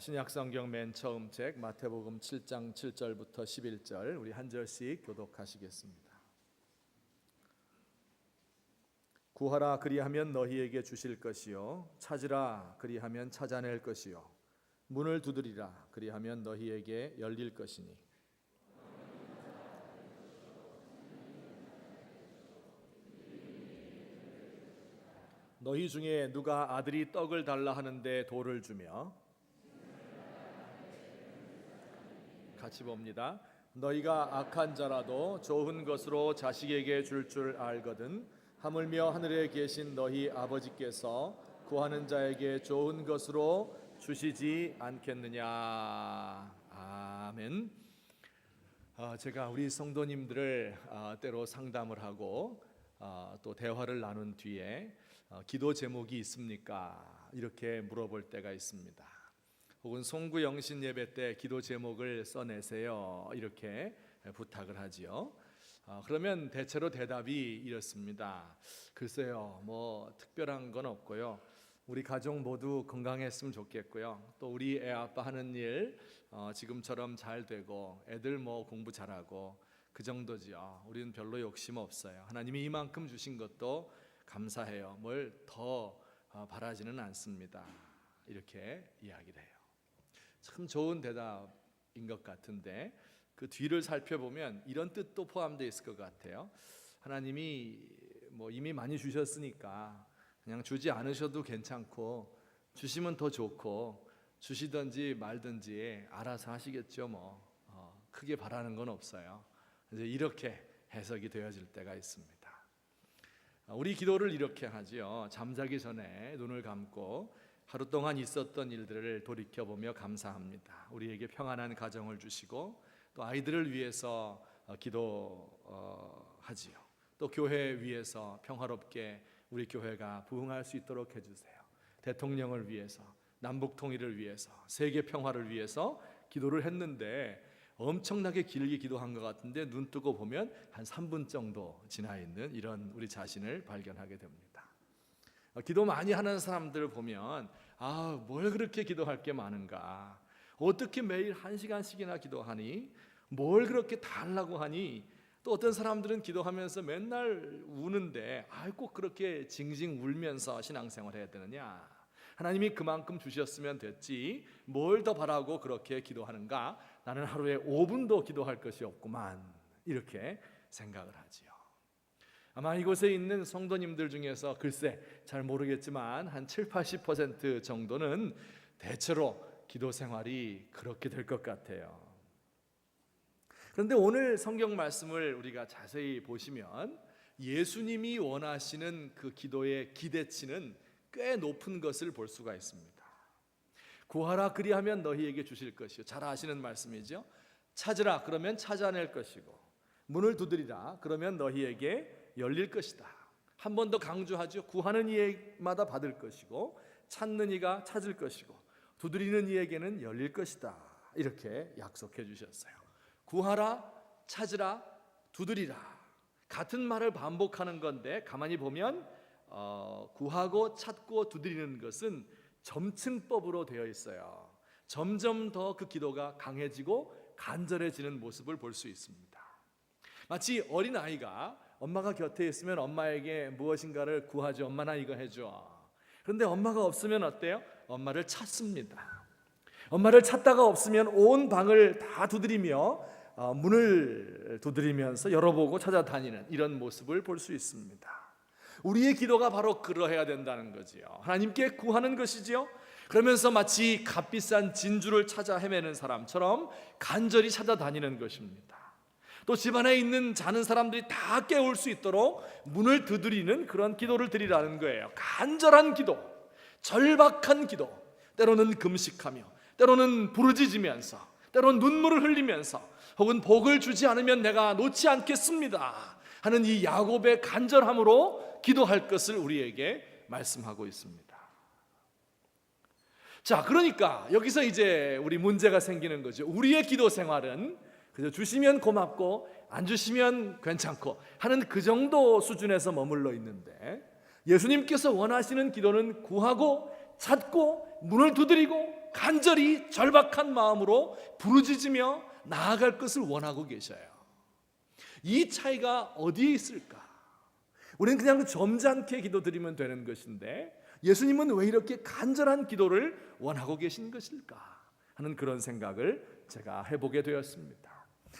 신약성경 맨 처음 책 마태복음 7장 7절부터 11절 우리 한 절씩 교독하시겠습니다. 구하라 그리하면 너희에게 주실 것이요 찾으라 그리하면 찾아낼 것이요 문을 두드리라 그리하면 너희에게 열릴 것이니 너희 중에 누가 아들이 떡을 달라 하는데 돌을 주며 같이 봅니다. 너희가 악한 자라도 좋은 것으로 자식에게 줄 알거든 하물며 하늘에 계신 너희 아버지께서 구하는 자에게 좋은 것으로 주시지 않겠느냐. 아멘. 제가 우리 성도님들을 때로 상담을 하고 또 대화를 나눈 뒤에 기도 제목이 있습니까? 이렇게 물어볼 때가 있습니다. 혹은 송구 영신 예배 때 기도 제목을 써내세요 이렇게 부탁을 하지요. 그러면 대체로 대답이 이렇습니다. 글쎄요, 뭐 특별한 건 없고요. 우리 가족 모두 건강했으면 좋겠고요. 또 우리 애 아빠 하는 일 지금처럼 잘 되고 애들 뭐 공부 잘하고 그 정도지요. 우리는 별로 욕심 없어요. 하나님이 이만큼 주신 것도 감사해요. 뭘 더 바라지는 않습니다. 이렇게 이야기를 해요. 참 좋은 대답인 것 같은데 그 뒤를 살펴보면 이런 뜻도 포함되어 있을 것 같아요. 하나님이 뭐 이미 많이 주셨으니까 그냥 주지 않으셔도 괜찮고 주시면 더 좋고 주시든지 말든지 알아서 하시겠죠. 뭐 크게 바라는 건 없어요. 이제 이렇게 해석이 되어질 때가 있습니다. 우리 기도를 이렇게 하지요. 잠자기 전에 눈을 감고 하루 동안 있었던 일들을 돌이켜보며 감사합니다. 우리에게 평안한 가정을 주시고 또 아이들을 위해서 기도하지요. 또 교회 위해서 평화롭게 우리 교회가 부흥할 수 있도록 해주세요. 대통령을 위해서, 남북 통일을 위해서, 세계 평화를 위해서 기도를 했는데 엄청나게 길게 기도한 것 같은데 눈 뜨고 보면 한 3분 정도 지나 있는 이런 우리 자신을 발견하게 됩니다. 기도 많이 하는 사람들을 보면 뭘 그렇게 기도할 게 많은가, 어떻게 매일 1시간씩이나 기도하니, 뭘 그렇게 다 하려고 하니, 또 어떤 사람들은 기도하면서 맨날 우는데 꼭 그렇게 징징 울면서 신앙생활 해야 되느냐, 하나님이 그만큼 주셨으면 됐지 뭘 더 바라고 그렇게 기도하는가, 나는 하루에 5분도 기도할 것이 없구만, 이렇게 생각을 하지요. 아마 이곳에 있는 성도님들 중에서 글쎄 잘 모르겠지만 한 70-80% 정도는 대체로 기도 생활이 그렇게 될 것 같아요. 그런데 오늘 성경 말씀을 우리가 자세히 보시면 예수님이 원하시는 그 기도의 기대치는 꽤 높은 것을 볼 수가 있습니다. 구하라 그리하면 너희에게 주실 것이요, 잘 아시는 말씀이죠. 찾으라 그러면 찾아낼 것이고, 문을 두드리라 그러면 너희에게 열릴 것이다. 한 번 더 강조하죠. 구하는 이마다 받을 것이고, 찾는 이가 찾을 것이고, 두드리는 이에게는 열릴 것이다. 이렇게 약속해 주셨어요. 구하라, 찾으라, 두드리라, 같은 말을 반복하는 건데 가만히 보면 구하고 찾고 두드리는 것은 점층법으로 되어 있어요. 점점 더 그 기도가 강해지고 간절해지는 모습을 볼 수 있습니다. 마치 어린아이가 엄마가 곁에 있으면 엄마에게 무엇인가를 구하죠. 엄마 나 이거 해줘. 그런데 엄마가 없으면 어때요? 엄마를 찾습니다. 엄마를 찾다가 없으면 온 방을 다 두드리며 문을 두드리면서 열어보고 찾아다니는 이런 모습을 볼 수 있습니다. 우리의 기도가 바로 그러해야 된다는 거지요. 하나님께 구하는 것이지요. 그러면서 마치 값비싼 진주를 찾아 헤매는 사람처럼 간절히 찾아다니는 것입니다. 또 집안에 있는 자는 사람들이 다 깨울 수 있도록 문을 두드리는 그런 기도를 드리라는 거예요. 간절한 기도, 절박한 기도, 때로는 금식하며, 때로는 부르짖으면서, 때로는 눈물을 흘리면서, 혹은 복을 주지 않으면 내가 놓지 않겠습니다 하는 이 야곱의 간절함으로 기도할 것을 우리에게 말씀하고 있습니다. 자, 그러니까 여기서 이제 우리 문제가 생기는 거죠. 우리의 기도 생활은 그저 주시면 고맙고 안 주시면 괜찮고 하는 그 정도 수준에서 머물러 있는데, 예수님께서 원하시는 기도는 구하고 찾고 문을 두드리고 간절히 절박한 마음으로 부르짖으며 나아갈 것을 원하고 계셔요. 이 차이가 어디에 있을까? 우리는 그냥 점잖게 기도드리면 되는 것인데 예수님은 왜 이렇게 간절한 기도를 원하고 계신 것일까 하는 그런 생각을 제가 해보게 되었습니다.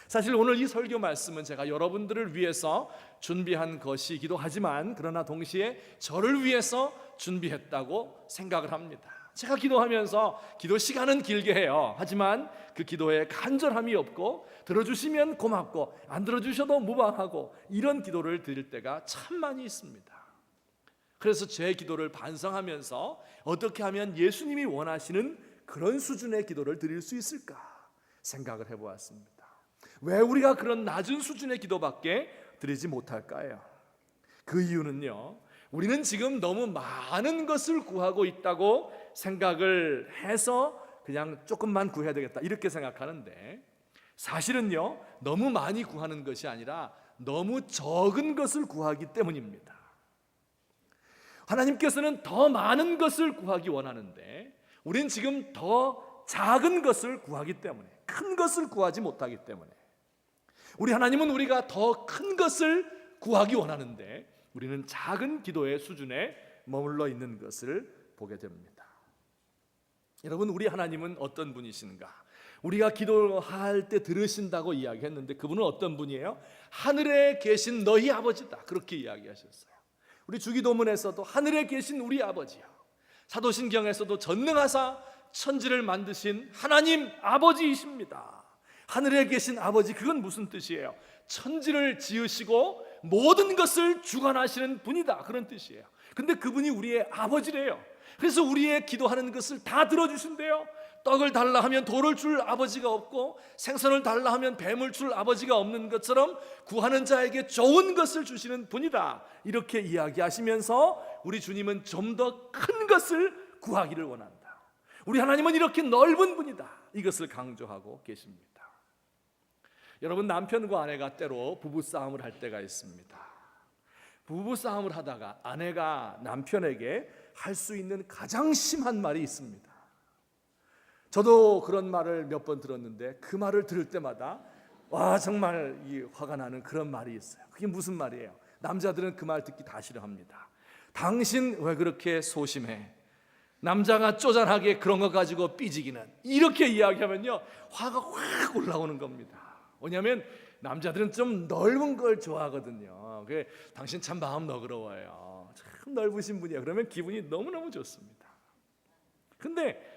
사실 오늘 이 설교 말씀은 제가 여러분들을 위해서 준비한 것이기도 하지만 그러나 동시에 저를 위해서 준비했다고 생각을 합니다. 제가 기도하면서 기도 시간은 길게 해요. 하지만 그 기도에 간절함이 없고 들어주시면 고맙고 안 들어주셔도 무방하고 이런 기도를 드릴 때가 참 많이 있습니다. 그래서 제 기도를 반성하면서 어떻게 하면 예수님이 원하시는 그런 수준의 기도를 드릴 수 있을까 생각을 해보았습니다. 왜 우리가 그런 낮은 수준의 기도밖에 드리지 못할까요? 그 이유는요, 우리는 지금 너무 많은 것을 구하고 있다고 생각을 해서 그냥 조금만 구해야 되겠다 이렇게 생각하는데 사실은요, 너무 많이 구하는 것이 아니라 너무 적은 것을 구하기 때문입니다. 하나님께서는 더 많은 것을 구하기 원하는데 우리는 지금 더 작은 것을 구하기 때문에, 큰 것을 구하지 못하기 때문에, 우리 하나님은 우리가 더 큰 것을 구하기 원하는데 우리는 작은 기도의 수준에 머물러 있는 것을 보게 됩니다. 여러분, 우리 하나님은 어떤 분이신가? 우리가 기도할 때 들으신다고 이야기했는데 그분은 어떤 분이에요? 하늘에 계신 너희 아버지다, 그렇게 이야기하셨어요. 우리 주기도문에서도 하늘에 계신 우리 아버지요, 사도신경에서도 전능하사 천지를 만드신 하나님 아버지이십니다. 하늘에 계신 아버지, 그건 무슨 뜻이에요? 천지를 지으시고 모든 것을 주관하시는 분이다, 그런 뜻이에요. 근데 그분이 우리의 아버지래요. 그래서 우리의 기도하는 것을 다 들어주신대요. 떡을 달라 하면 돌을 줄 아버지가 없고 생선을 달라 하면 뱀을 줄 아버지가 없는 것처럼 구하는 자에게 좋은 것을 주시는 분이다, 이렇게 이야기하시면서 우리 주님은 좀 더 큰 것을 구하기를 원한다. 우리 하나님은 이렇게 넓은 분이다, 이것을 강조하고 계십니다. 여러분, 남편과 아내가 때로 부부싸움을 할 때가 있습니다. 부부싸움을 하다가 아내가 남편에게 할 수 있는 가장 심한 말이 있습니다. 저도 그런 말을 몇 번 들었는데 그 말을 들을 때마다 와, 정말 화가 나는 그런 말이 있어요. 그게 무슨 말이에요? 남자들은 그 말 듣기 다 싫어합니다. 당신 왜 그렇게 소심해? 남자가 쪼잔하게 그런 거 가지고 삐지기는, 이렇게 이야기하면요 화가 확 올라오는 겁니다. 왜냐하면 남자들은 좀 넓은 걸 좋아하거든요. 당신 참 마음 너그러워요, 참 넓으신 분이야, 그러면 기분이 너무너무 좋습니다. 근데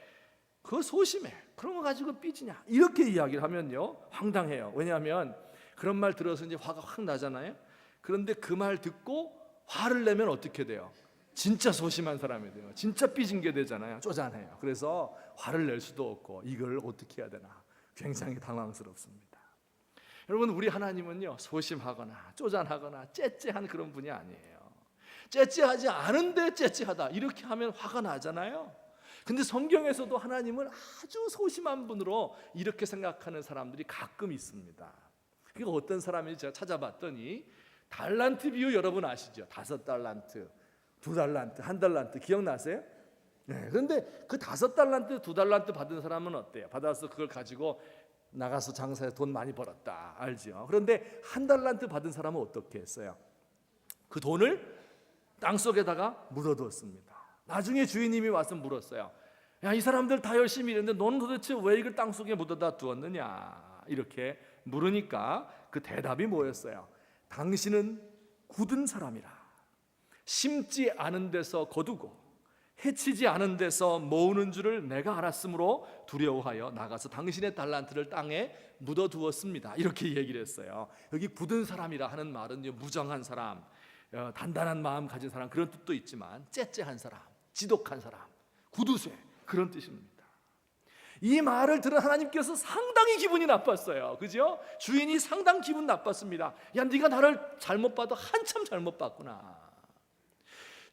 그거 소심해, 그런 거 가지고 삐지냐, 이렇게 이야기를 하면요 황당해요. 왜냐하면 그런 말 들어서 이제 화가 확 나잖아요. 그런데 그 말 듣고 화를 내면 어떻게 돼요? 진짜 소심한 사람이 돼요. 진짜 삐진 게 되잖아요. 쪼잔해요. 그래서 화를 낼 수도 없고 이걸 어떻게 해야 되나 굉장히 당황스럽습니다. 여러분, 우리 하나님은요 소심하거나 쪼잔하거나 째째한 그런 분이 아니에요. 째째하지 않은데 째째하다, 이렇게 하면 화가 나잖아요. 근데 성경에서도 하나님을 아주 소심한 분으로 이렇게 생각하는 사람들이 가끔 있습니다. 그게 어떤 사람인지 제가 찾아봤더니 달란트 비유 여러분 아시죠? 5달란트, 2달란트, 1달란트 기억나세요? 네. 그런데 그 5달란트, 2달란트 받은 사람은 어때요? 받아서 그걸 가지고 나가서 장사해서 돈 많이 벌었다, 알죠? 그런데 1달란트 받은 사람은 어떻게 했어요? 그 돈을 땅속에다가 묻어두었습니다. 나중에 주인님이 와서 물었어요. 야, 이 사람들 다 열심히 일했는데 너는 도대체 왜 이걸 땅속에 묻어다 두었느냐, 이렇게 물으니까 그 대답이 뭐였어요? 당신은 굳은 사람이라 심지 않은 데서 거두고 해치지 않은 데서 모으는 줄을 내가 알았으므로 두려워하여 나가서 당신의 달란트를 땅에 묻어두었습니다, 이렇게 얘기를 했어요. 여기 굳은 사람이라 하는 말은 무정한 사람, 단단한 마음 가진 사람, 그런 뜻도 있지만 째째한 사람, 지독한 사람, 구두쇠, 그런 뜻입니다. 이 말을 들은 하나님께서 상당히 기분이 나빴어요. 그죠? 주인이 상당히 기분 나빴습니다. 야, 네가 나를 잘못 봐도 한참 잘못 봤구나.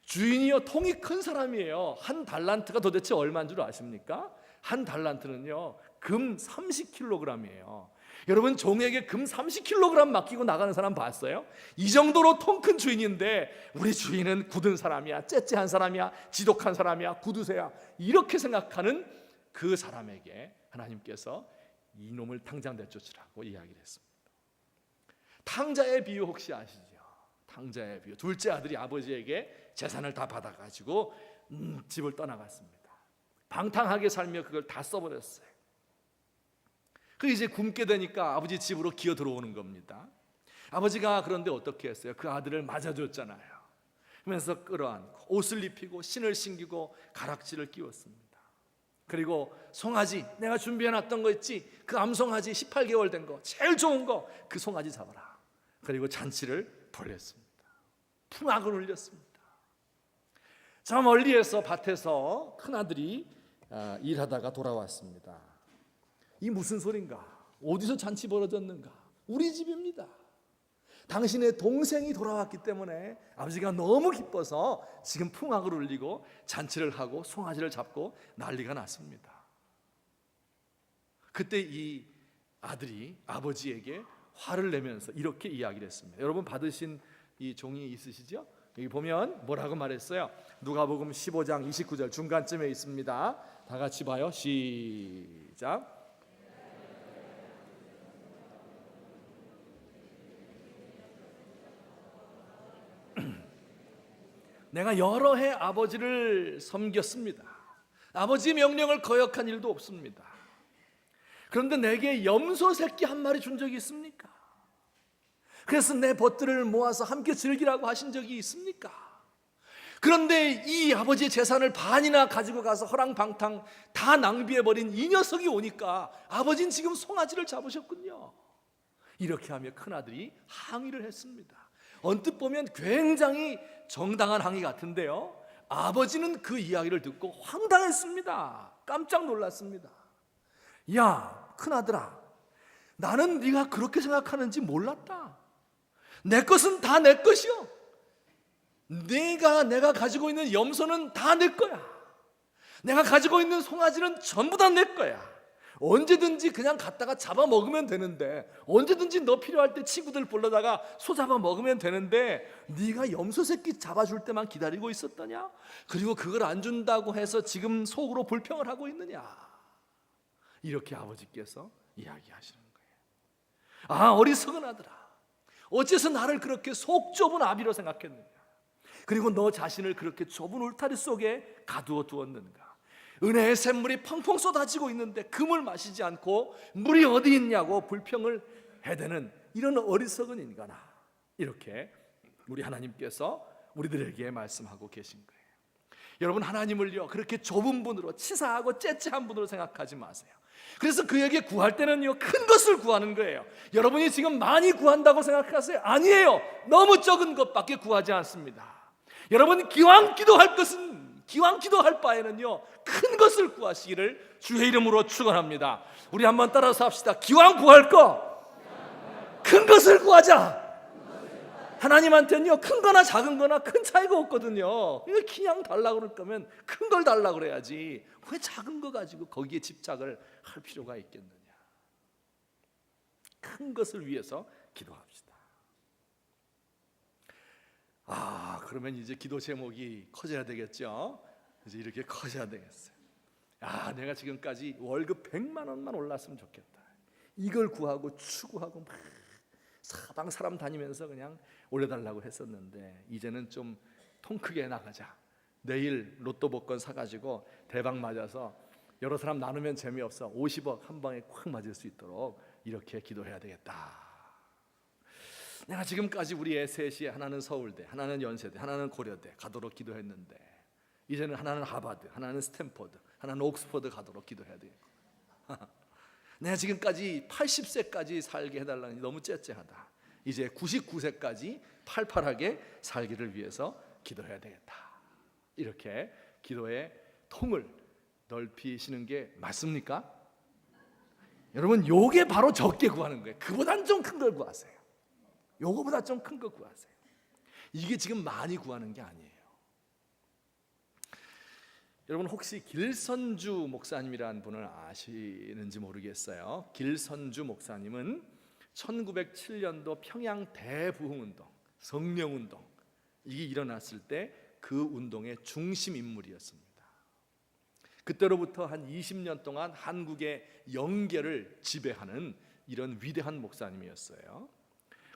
주인이요 통이 큰 사람이에요. 1달란트가 도대체 얼마인 줄 아십니까? 1달란트는요 금 30kg이에요. 여러분, 종에게 금 30kg 맡기고 나가는 사람 봤어요? 이 정도로 통 큰 주인인데 우리 주인은 굳은 사람이야, 째째한 사람이야, 지독한 사람이야, 구두쇠야, 이렇게 생각하는 그 사람에게 하나님께서 이놈을 당장 내쫓으라고 이야기를 했습니다. 탕자의 비유 혹시 아시죠? 탕자의 비유. 둘째 아들이 아버지에게 재산을 다 받아가지고 집을 떠나갔습니다. 방탕하게 살며 그걸 다 써버렸어요. 그 이제 굶게 되니까 아버지 집으로 기어 들어오는 겁니다. 아버지가 그런데 어떻게 했어요? 그 아들을 맞아줬잖아요. 그러면서 끌어안고 옷을 입히고 신을 신기고 가락지를 끼웠습니다. 그리고 송아지, 내가 준비해놨던 거 있지? 그 암송아지 18개월 된 거, 제일 좋은 거, 그 송아지 잡아라. 그리고 잔치를 벌였습니다. 풍악을 울렸습니다. 저 멀리에서 밭에서 큰아들이 일하다가 돌아왔습니다. 이 무슨 소린가? 어디서 잔치 벌어졌는가? 우리 집입니다. 당신의 동생이 돌아왔기 때문에 아버지가 너무 기뻐서 지금 풍악을 울리고 잔치를 하고 송아지를 잡고 난리가 났습니다. 그때 이 아들이 아버지에게 화를 내면서 이렇게 이야기를 했습니다. 여러분 받으신 이 종이 있으시죠? 여기 보면 뭐라고 말했어요? 누가복음 15장 29절 중간쯤에 있습니다. 다 같이 봐요. 시작. 내가 여러 해 아버지를 섬겼습니다. 아버지의 명령을 거역한 일도 없습니다. 그런데 내게 염소 새끼 한 마리 준 적이 있습니까? 그래서 내 벗들을 모아서 함께 즐기라고 하신 적이 있습니까? 그런데 이 아버지의 재산을 반이나 가지고 가서 허랑방탕 다 낭비해버린 이 녀석이 오니까 아버지는 지금 송아지를 잡으셨군요. 이렇게 하며 큰아들이 항의를 했습니다. 언뜻 보면 굉장히 정당한 항의 같은데요, 아버지는 그 이야기를 듣고 황당했습니다. 깜짝 놀랐습니다. 야, 큰아들아, 나는 네가 그렇게 생각하는지 몰랐다. 내 것은 다 내 것이요, 내가 가지고 있는 염소는 다 내 거야. 내가 가지고 있는 송아지는 전부 다 내 거야. 언제든지 그냥 갖다가 잡아 먹으면 되는데, 언제든지 너 필요할 때 친구들 불러다가 소 잡아 먹으면 되는데 네가 염소 새끼 잡아줄 때만 기다리고 있었더냐? 그리고 그걸 안 준다고 해서 지금 속으로 불평을 하고 있느냐? 이렇게 아버지께서 이야기하시는 거예요. 아, 어리석은 아들아, 어째서 나를 그렇게 속 좁은 아비로 생각했느냐? 그리고 너 자신을 그렇게 좁은 울타리 속에 가두어 두었는가? 은혜의 샘물이 펑펑 쏟아지고 있는데 금을 마시지 않고 물이 어디 있냐고 불평을 해대는 이런 어리석은 인간아. 이렇게 우리 하나님께서 우리들에게 말씀하고 계신 거예요. 여러분, 하나님을요 그렇게 좁은 분으로, 치사하고 째째한 분으로 생각하지 마세요. 그래서 그에게 구할 때는요 큰 것을 구하는 거예요. 여러분이 지금 많이 구한다고 생각하세요? 아니에요. 너무 적은 것밖에 구하지 않습니다. 여러분, 기왕 기도할 바에는요 큰 것을 구하시기를 주의 이름으로 축원합니다. 우리 한번 따라서 합시다. 기왕 구할 거 큰 것을 구하자. 하나님한테는요 큰 거나 작은 거나 큰 차이가 없거든요. 이거 그냥 달라고 그럴 거면 큰 걸 달라고 그래야지, 왜 작은 거 가지고 거기에 집착을 할 필요가 있겠느냐. 큰 것을 위해서 기도합시다. 그러면 이제 기도 제목이 커져야 되겠죠. 이제 이렇게 커져야 되겠어요. 내가 지금까지 월급 100만 원만 올랐으면 좋겠다. 이걸 구하고 추구하고 막 사방 사람 다니면서 그냥 올려달라고 했었는데, 이제는 좀 통 크게 나가자. 내일 로또 복권 사가지고 대박 맞아서 여러 사람 나누면 재미없어 50억 한 방에 콱 맞을 수 있도록 이렇게 기도해야 되겠다. 내가 지금까지 우리 애 셋이 하나는 서울대, 하나는 연세대, 하나는 고려대 가도록 기도했는데, 이제는 하나는 하버드, 하나는 스탠퍼드, 하나는 옥스퍼드 가도록 기도해야 되겠고, 내가 지금까지 80세까지 살게 해달라니 너무 째째하다. 이제 99세까지 팔팔하게 살기를 위해서 기도해야 되겠다. 이렇게 기도의 통을 넓히시는 게 맞습니까? 여러분, 요게 바로 적게 구하는 거예요. 그보단 좀 큰 걸 구하세요. 요거보다 좀 큰 거 구하세요. 이게 지금 많이 구하는 게 아니에요. 여러분, 혹시 길선주 목사님이라는 분을 아시는지 모르겠어요. 길선주 목사님은 1907년도 평양 대부흥운동, 성령운동 이게 일어났을 때 그 운동의 중심 인물이었습니다. 그때로부터 한 20년 동안 한국의 영계를 지배하는 이런 위대한 목사님이었어요.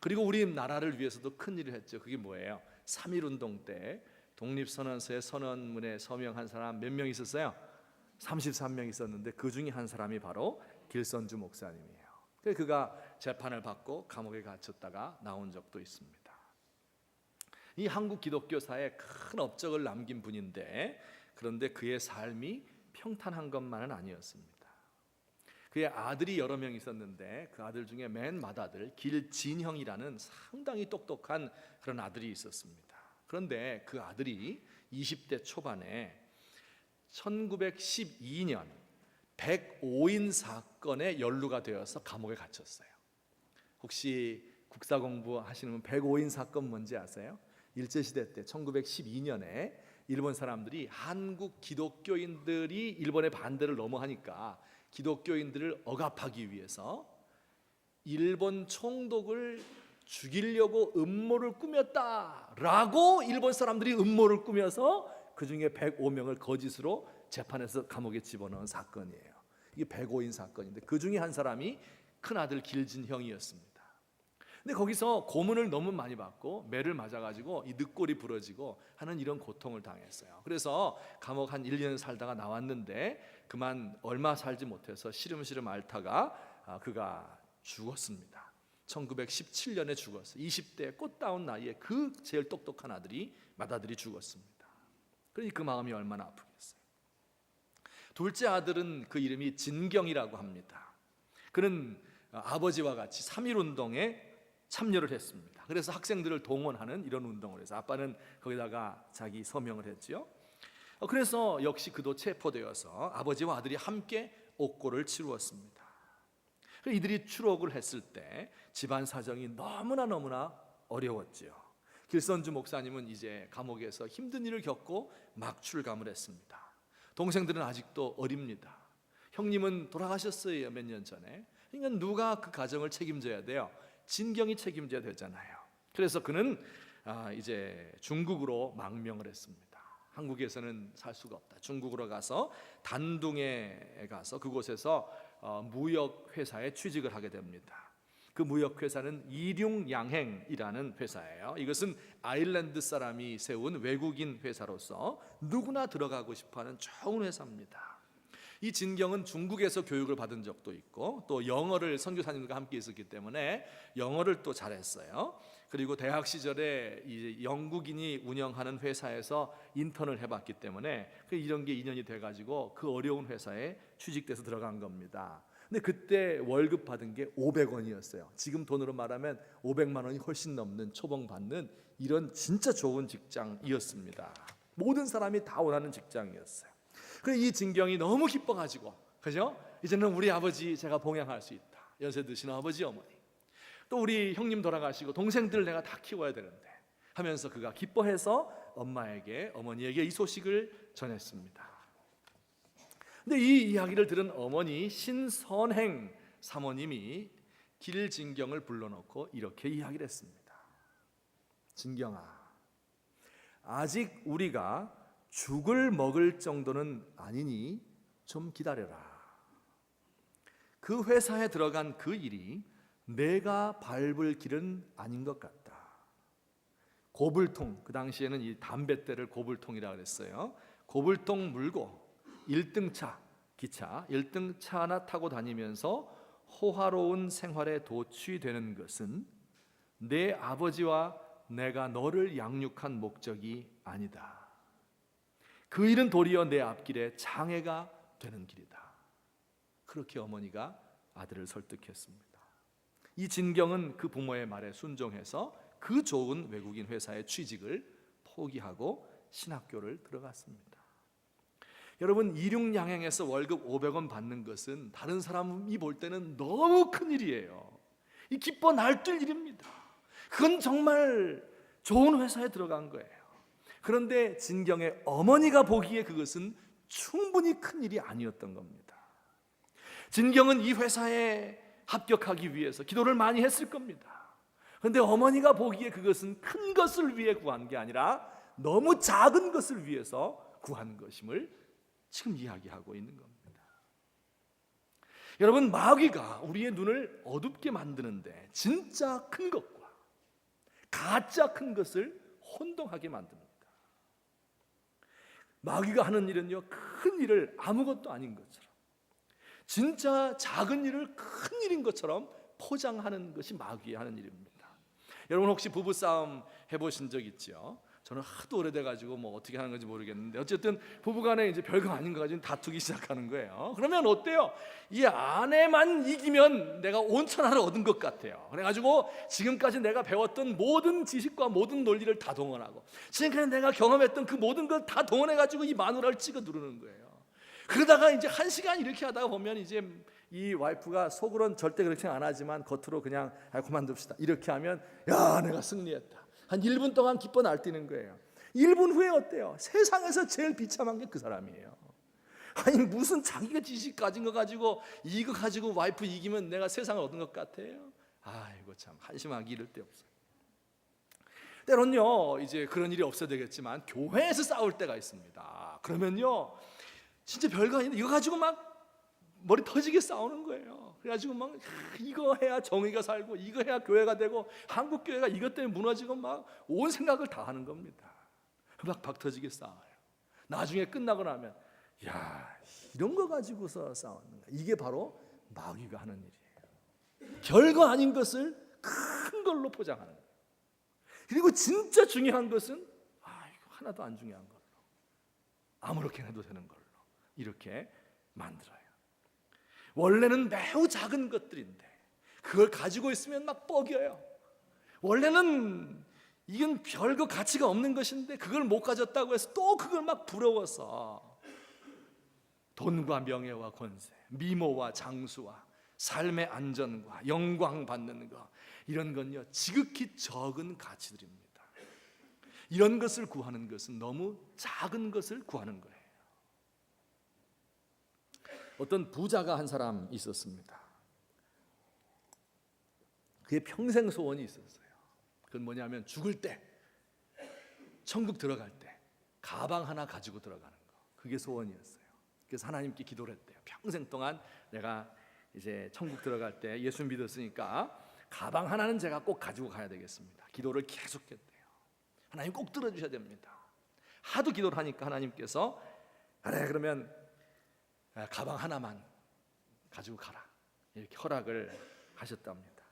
그리고 우리나라를 위해서도 큰 일을 했죠. 그게 뭐예요? 3.1운동 때 독립선언서에 선언문에 서명한 사람 몇 명 있었어요? 33명 있었는데 그 중에 한 사람이 바로 길선주 목사님이에요. 그가 재판을 받고 감옥에 갇혔다가 나온 적도 있습니다. 이 한국 기독교사에 큰 업적을 남긴 분인데, 그런데 그의 삶이 평탄한 것만은 아니었습니다. 그의 아들이 여러 명 있었는데 그 아들 중에 맨 맏아들 길진형이라는 상당히 똑똑한 그런 아들이 있었습니다. 그런데 그 아들이 20대 초반에 1912년 105인 사건에 연루가 되어서 감옥에 갇혔어요. 혹시 국사 공부하시는 분 105인 사건 뭔지 아세요? 일제시대 때 1912년에 일본 사람들이 한국 기독교인들이 일본의 반대를 너무 하니까 기독교인들을 억압하기 위해서 일본 총독을 죽이려고 음모를 꾸몄다라고 일본 사람들이 음모를 꾸며서 그 중에 105명을 거짓으로 재판에서 감옥에 집어넣은 사건이에요. 이게 105인 사건인데 그 중에 한 사람이 큰아들 길진형이었습니다. 근데 거기서 고문을 너무 많이 받고 매를 맞아가지고 이 늑골이 부러지고 하는 이런 고통을 당했어요. 그래서 감옥 한 1년 살다가 나왔는데 그만 얼마 살지 못해서 시름시름 앓다가 그가 죽었습니다. 1917년에 죽었어요. 20대의 꽃다운 나이에 그 제일 똑똑한 아들이 맏아들이 죽었습니다. 그러니 그 마음이 얼마나 아프겠어요. 둘째 아들은 그 이름이 진경이라고 합니다. 그는 아버지와 같이 3.1운동에 참여를 했습니다. 그래서 학생들을 동원하는 이런 운동을 해서 아빠는 거기다가 자기 서명을 했지요. 그래서 역시 그도 체포되어서 아버지와 아들이 함께 옥고를 치루었습니다. 이들이 추록을 했을 때 집안 사정이 너무나 어려웠지요. 길선주 목사님은 이제 감옥에서 힘든 일을 겪고 막 출감을 했습니다. 동생들은 아직도 어립니다. 형님은 돌아가셨어요, 몇 년 전에. 그러니까 누가 그 가정을 책임져야 돼요? 진경이 책임져야 되잖아요. 그래서 그는 이제 중국으로 망명을 했습니다. 한국에서는 살 수가 없다. 중국으로 가서 단둥에 가서 그곳에서 무역회사에 취직을 하게 됩니다. 그 무역회사는 이륙양행이라는 회사예요. 이것은 아일랜드 사람이 세운 외국인 회사로서 누구나 들어가고 싶어하는 좋은 회사입니다. 이 진경은 중국에서 교육을 받은 적도 있고 또 영어를 선교사님과 함께 있었기 때문에 영어를 또 잘했어요. 그리고 대학 시절에 이제 영국인이 운영하는 회사에서 인턴을 해봤기 때문에 이런 게 인연이 돼가지고 그 어려운 회사에 취직돼서 들어간 겁니다. 근데 그때 월급 받은 게 500원이었어요. 지금 돈으로 말하면 500만 원이 훨씬 넘는 초봉 받는 이런 진짜 좋은 직장이었습니다. 모든 사람이 다 원하는 직장이었어요. 그래서 이 진경이 너무 기뻐가지고, 그죠? 이제는 우리 아버지 제가 봉양할 수 있다. 연세 드시는 아버지 어머니, 또 우리 형님 돌아가시고 동생들 내가 다 키워야 되는데 하면서 그가 기뻐해서 어머니에게 이 소식을 전했습니다. 근데 이 이야기를 들은 어머니 신선행 사모님이 길진경을 불러놓고 이렇게 이야기를 했습니다. 진경아, 아직 우리가 죽을 먹을 정도는 아니니 좀 기다려라. 그 회사에 들어간 그 일이 내가 밟을 길은 아닌 것 같다. 고불통, 그 당시에는 이 담뱃대를 고불통이라고 그랬어요. 고불통 물고 1등차, 기차 1등차 하나 타고 다니면서 호화로운 생활에 도취되는 것은 내 아버지와 내가 너를 양육한 목적이 아니다. 그 일은 도리어 내 앞길에 장애가 되는 길이다. 그렇게 어머니가 아들을 설득했습니다. 이 진경은 그 부모의 말에 순종해서 그 좋은 외국인 회사의 취직을 포기하고 신학교를 들어갔습니다. 여러분, 이륙양행에서 월급 500원 받는 것은 다른 사람이 볼 때는 너무 큰 일이에요. 이 기뻐 날뛸 일입니다. 그건 정말 좋은 회사에 들어간 거예요. 그런데 진경의 어머니가 보기에 그것은 충분히 큰 일이 아니었던 겁니다. 진경은 이 회사에 합격하기 위해서 기도를 많이 했을 겁니다. 그런데 어머니가 보기에 그것은 큰 것을 위해 구한 게 아니라 너무 작은 것을 위해서 구한 것임을 지금 이야기하고 있는 겁니다. 여러분, 마귀가 우리의 눈을 어둡게 만드는데 진짜 큰 것과 가짜 큰 것을 혼동하게 만듭니다. 마귀가 하는 일은요, 큰 일을 아무것도 아닌 것처럼, 진짜 작은 일을 큰 일인 것처럼 포장하는 것이 마귀의 하는 일입니다. 여러분, 혹시 부부싸움 해보신 적 있죠? 저는 하도 오래돼가지고 뭐 어떻게 하는 건지 모르겠는데, 어쨌든 부부간에 이제 별거 아닌 거 가지고 다투기 시작하는 거예요. 그러면 어때요? 이 아내만 이기면 내가 온천하를 얻은 것 같아요. 그래가지고 지금까지 내가 배웠던 모든 지식과 모든 논리를 다 동원하고, 지금까지 내가 경험했던 그 모든 걸 다 동원해가지고 이 마누라를 찍어 누르는 거예요. 그러다가 이제 1시간 이렇게 하다가 보면 이제 이 와이프가 속으로는 절대 그렇게 안 하지만 겉으로 그냥 그만둡시다 이렇게 하면, 야, 내가 승리했다. 한 1분 동안 기뻐 날뛰는 거예요. 1분 후에 어때요? 세상에서 제일 비참한 게 그 사람이에요. 아니, 무슨 자기가 지식 가진 거 가지고 이거 가지고 와이프 이기면 내가 세상을 얻은 것 같아요? 아이고, 참 한심하기 이를 데 없어요. 때론요, 이제 그런 일이 없어야 되겠지만 교회에서 싸울 때가 있습니다. 그러면요, 진짜 별거 아닌데 이거 가지고 막 머리 터지게 싸우는 거예요. 그래가지고 막 이거 해야 정의가 살고, 이거 해야 교회가 되고, 한국 교회가 이것 때문에 무너지고 막 온 생각을 다 하는 겁니다. 막 박터지게 싸워요. 나중에 끝나고 나면, 야, 이런 거 가지고서 싸웠는가? 이게 바로 마귀가 하는 일이에요. 별거 아닌 것을 큰 걸로 포장하는 거예요. 그리고 진짜 중요한 것은 이거 하나도 안 중요한 걸로, 아무렇게 해도 되는 걸로 이렇게 만들어요. 원래는 매우 작은 것들인데 그걸 가지고 있으면 막 뻐겨요. 원래는 이건 별거 가치가 없는 것인데 그걸 못 가졌다고 해서 또 그걸 막 부러워서 돈과 명예와 권세, 미모와 장수와 삶의 안전과 영광 받는 것, 이런 건요 지극히 적은 가치들입니다. 이런 것을 구하는 것은 너무 작은 것을 구하는 거예요. 어떤 부자가 한 사람 있었습니다. 그의 평생 소원이 있었어요. 그건 뭐냐면 죽을 때, 천국 들어갈 때 가방 하나 가지고 들어가는 거, 그게 소원이었어요. 그래서 하나님께 기도를 했대요. 평생 동안 내가 이제 천국 들어갈 때 예수 믿었으니까 가방 하나는 제가 꼭 가지고 가야 되겠습니다. 기도를 계속했대요. 하나님 꼭 들어주셔야 됩니다. 하도 기도를 하니까 하나님께서, 그래, 그러면 가방 하나만 가지고 가라, 이렇게 허락을 하셨답니다.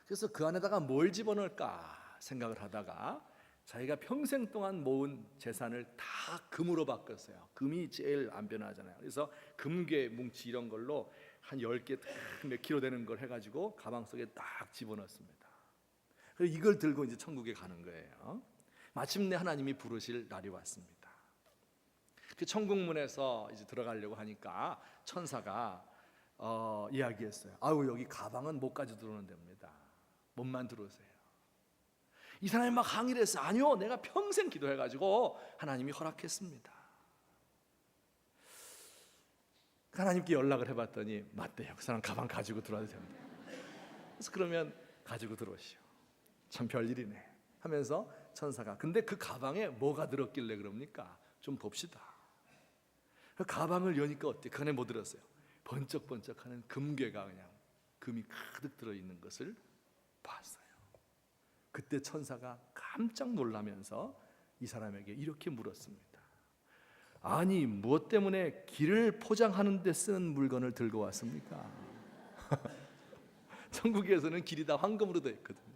그래서 그 안에다가 뭘 집어넣을까 생각을 하다가 자기가 평생 동안 모은 재산을 다 금으로 바꿨어요. 금이 제일 안 변하잖아요. 그래서 금괴 뭉치 이런 걸로 한 10개 몇 킬로 되는 걸 해가지고 가방 속에 딱 집어넣습니다. 그래서 이걸 들고 이제 천국에 가는 거예요. 마침내 하나님이 부르실 날이 왔습니다. 그 천국문에서 이제 들어가려고 하니까 천사가 이야기했어요. 아유, 여기 가방은 못 가지고 들어오는 데입니다. 몸만 들어오세요. 이 사람이 막 항의를 했어요. 아니요, 내가 평생 기도해가지고 하나님이 허락했습니다. 하나님께 연락을 해봤더니 맞대요. 그 사람 가방 가지고 들어와도 됩니다. 그래서 그러면 가지고 들어오시오. 참 별일이네 하면서 천사가, 근데 그 가방에 뭐가 들었길래 그럽니까? 좀 봅시다. 그 가방을 여니까 어때? 그 안에 뭐 들었어요? 번쩍번쩍하는 금괴가, 그냥 금이 가득 들어있는 것을 봤어요. 그때 천사가 깜짝 놀라면서 이 사람에게 이렇게 물었습니다. 아니, 무엇 때문에 길을 포장하는 데 쓰는 물건을 들고 왔습니까? 천국에서는 길이 다 황금으로 되어 있거든요.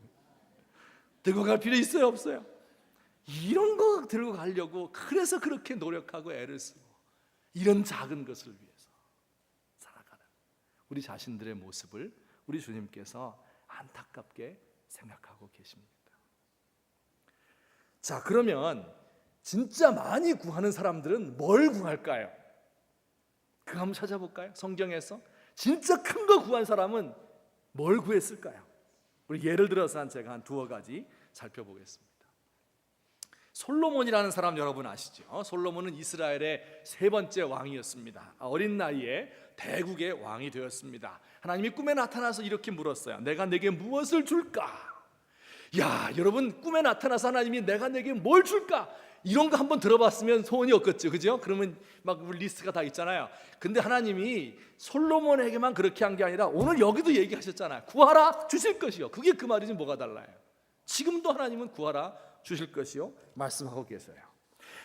들고 갈 필요 있어요, 없어요? 이런 거 들고 가려고 그래서 그렇게 노력하고 애를 쓰고 이런 작은 것을 위해서 살아가는 우리 자신들의 모습을 우리 주님께서 안타깝게 생각하고 계십니다. 자, 그러면 진짜 많이 구하는 사람들은 뭘 구할까요? 그거 한번 찾아볼까요? 성경에서 진짜 큰 거 구한 사람은 뭘 구했을까요? 우리 예를 들어서 제가 한 두어 가지 살펴보겠습니다. 솔로몬이라는 사람 여러분 아시죠? 솔로몬은 이스라엘의 3번째 왕이었습니다. 어린 나이에 대국의 왕이 되었습니다. 하나님이 꿈에 나타나서 이렇게 물었어요. 내가 내게 무엇을 줄까? 야, 여러분 꿈에 나타나서 하나님이 내가 내게 뭘 줄까? 이런 거 한번 들어봤으면 소원이 없겠죠, 그죠? 그러면 막 리스트가 다 있잖아요. 근데 하나님이 솔로몬에게만 그렇게 한 게 아니라 오늘 여기도 얘기하셨잖아요. 구하라 주실 것이요. 그게 그 말이지 뭐가 달라요. 지금도 하나님은 구하라 주실 것이요 말씀하고 계세요.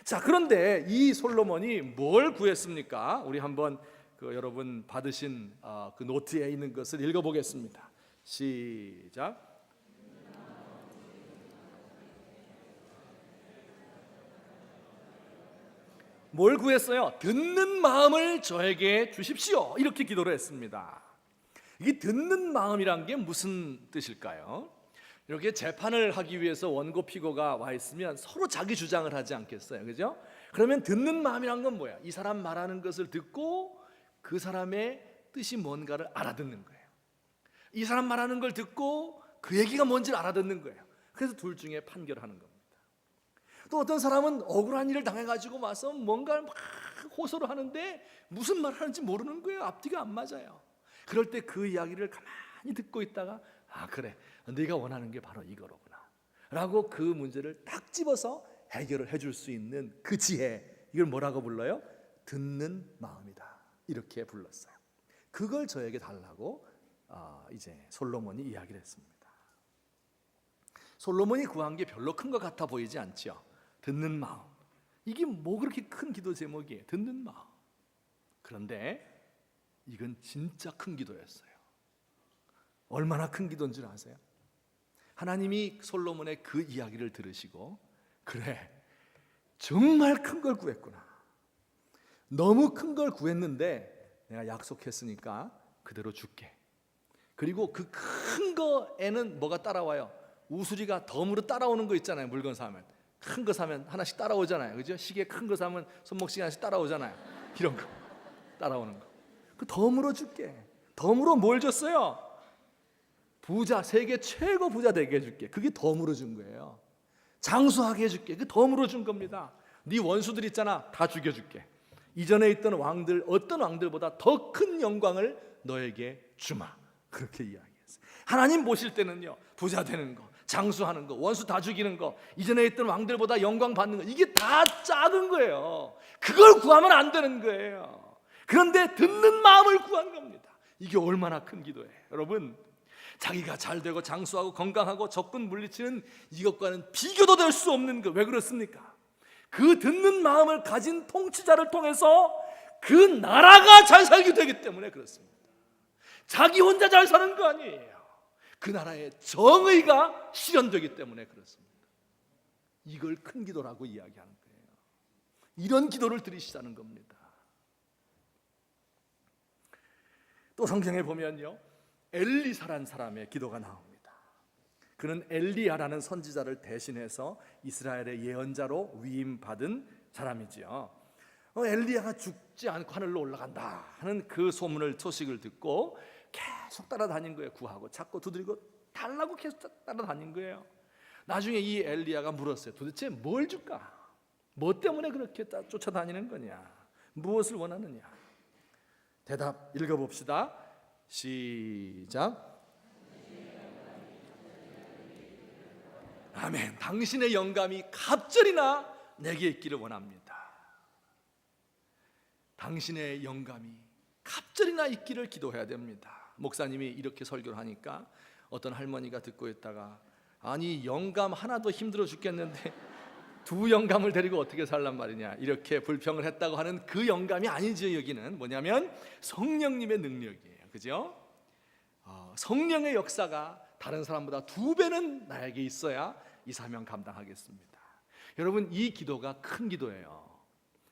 자, 그런데 이 솔로몬이 뭘 구했습니까? 우리 한번 여러분 받으신 그 노트에 있는 것을 읽어보겠습니다. 시작. 뭘 구했어요? 듣는 마음을 저에게 주십시오. 이렇게 기도를 했습니다. 이 듣는 마음이란 게 무슨 뜻일까요? 이렇게 재판을 하기 위해서 원고 피고가 와 있으면 서로 자기 주장을 하지 않겠어요, 그죠? 그러면 듣는 마음이란 건 뭐야? 이 사람 말하는 것을 듣고 그 사람의 뜻이 뭔가를 알아듣는 거예요. 이 사람 말하는 걸 듣고 그 얘기가 뭔지를 알아듣는 거예요. 그래서 둘 중에 판결하는 겁니다. 또 어떤 사람은 억울한 일을 당해가지고 와서 뭔가를 막 호소를 하는데 무슨 말 하는지 모르는 거예요. 앞뒤가 안 맞아요. 그럴 때 그 이야기를 가만히 듣고 있다가 그래, 네가 원하는 게 바로 이거로구나 라고 그 문제를 딱 집어서 해결을 해줄 수 있는 그 지혜, 이걸 뭐라고 불러요? 듣는 마음이다, 이렇게 불렀어요. 그걸 저에게 달라고 이제 솔로몬이 이야기를 했습니다. 솔로몬이 구한 게 별로 큰 것 같아 보이지 않죠? 듣는 마음, 이게 뭐 그렇게 큰 기도 제목이에요? 듣는 마음. 그런데 이건 진짜 큰 기도였어요. 얼마나 큰 기도인 줄 아세요? 하나님이 솔로몬의 그 이야기를 들으시고, 그래, 정말 큰 걸 구했구나, 너무 큰 걸 구했는데 내가 약속했으니까 그대로 줄게. 그리고 그 큰 거에는 뭐가 따라와요? 우수리가 덤으로 따라오는 거 있잖아요. 물건 사면 큰 거 사면 하나씩 따라오잖아요, 그죠? 시계 큰 거 사면 손목시계 하나씩 따라오잖아요. 이런 거 따라오는 거, 그 덤으로 줄게. 덤으로 뭘 줬어요? 부자, 세계 최고 부자 되게 해줄게. 그게 덤으로 준 거예요. 장수하게 해줄게. 그 덤으로 준 겁니다. 네 원수들 있잖아, 다 죽여줄게. 이전에 있던 왕들, 어떤 왕들보다 더 큰 영광을 너에게 주마. 그렇게 이야기했어요. 하나님 보실 때는요, 부자 되는 거, 장수하는 거, 원수 다 죽이는 거, 이전에 있던 왕들보다 영광 받는 거, 이게 다 작은 거예요. 그걸 구하면 안 되는 거예요. 그런데 듣는 마음을 구한 겁니다. 이게 얼마나 큰 기도예요. 여러분, 자기가 잘 되고 장수하고 건강하고 적군 물리치는 이것과는 비교도 될 수 없는 거. 왜 그렇습니까? 그 듣는 마음을 가진 통치자를 통해서 그 나라가 잘 살게 되기 때문에 그렇습니다. 자기 혼자 잘 사는 거 아니에요. 그 나라의 정의가 실현되기 때문에 그렇습니다. 이걸 큰 기도라고 이야기하는 거예요. 이런 기도를 드리시자는 겁니다. 또 성경에 보면요, 엘리사란 사람의 기도가 나옵니다. 그는 엘리야라는 선지자를 대신해서 이스라엘의 예언자로 위임받은 사람이지요. 엘리야가 죽지 않고 하늘로 올라간다 하는 그 소식을 듣고 계속 따라다닌 거예요. 구하고 찾고 두드리고 달라고 계속 따라다닌 거예요. 나중에 이 엘리야가 물었어요. 도대체 뭘 줄까? 뭐 때문에 그렇게 쫓아다니는 거냐? 무엇을 원하느냐? 대답 읽어봅시다. 시작. 아멘. 당신의 영감이 갑절이나 내게 있기를 원합니다. 당신의 영감이 갑절이나 있기를 기도해야 됩니다. 목사님이 이렇게 설교를 하니까 어떤 할머니가 듣고 있다가, 아니 영감 하나도 힘들어 죽겠는데 두 영감을 데리고 어떻게 살란 말이냐, 이렇게 불평을 했다고 하는 그 영감이 아니죠. 여기는 뭐냐면 성령님의 능력이에요. 그죠? 성령의 역사가 다른 사람보다 2배는 나에게 있어야 이 사명 감당하겠습니다. 여러분, 이 기도가 큰 기도예요.